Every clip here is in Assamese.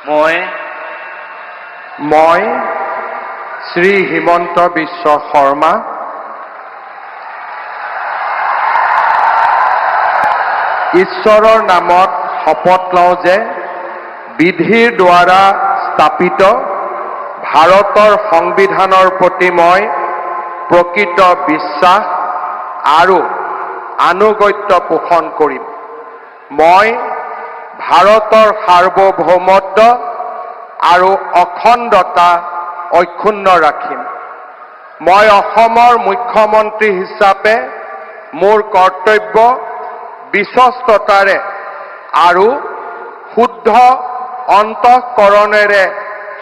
মই শ্ৰী হিমন্ত বিশ্ব শৰ্মা ঈশ্বৰৰ নামত শপত লওঁ যে বিধিৰ দ্বাৰা স্থাপিত ভাৰতৰ সংবিধানৰ প্ৰতি মই প্ৰকৃত বিশ্বাস আৰু আনুগত্য পোষণ কৰিম। মই ভাৰতৰ সাৰ্বভৌমত্ব আৰু অখণ্ডতা অক্ষুণ্ণ ৰাখিম। মই অসমৰ মুখ্যমন্ত্ৰী হিচাপে মোৰ কৰ্তব্য বিশ্বস্ততাৰে আৰু শুদ্ধ অন্তঃকৰণেৰে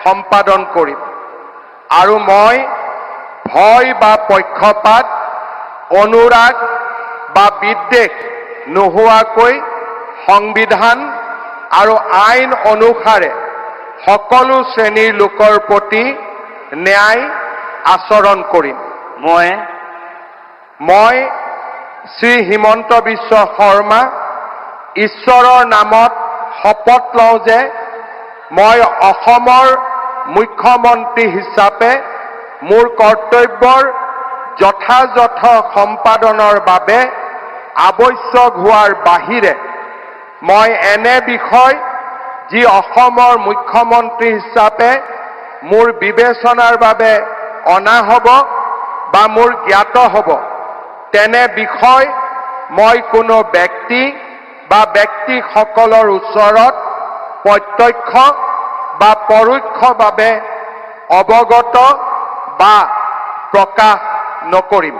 সম্পাদন কৰিম আৰু মই ভয় বা পক্ষপাত, অনুৰাগ বা বিদ্বেষ নোহোৱাকৈ সংবিধান আৰু আইন অনুসাৰে সকলো শ্ৰেণীৰ লোকৰ প্ৰতি ন্যায় আচৰণ কৰিম। মই শ্ৰী হিমন্ত বিশ্ব শৰ্মা ঈশ্বৰৰ নামত শপত লওঁ যে মই অসমৰ মুখ্যমন্ত্ৰী হিচাপে মোৰ কৰ্তব্যৰ যথাযথ সম্পাদনৰ বাবে আৱশ্যক হোৱাৰ বাহিৰে মই এনে বিষয় যি অসমৰ মুখ্যমন্ত্ৰী হিচাপে মোৰ বিবেচনাৰ বাবে অনা হ'ব বা মোৰ জ্ঞাত হ'ব তেনে বিষয় মই কোনো ব্যক্তি বা ব্যক্তিসকলৰ ওচৰত প্ৰত্যক্ষ বা পৰোক্ষভাৱে অৱগত বা প্ৰকাশ নকৰিম।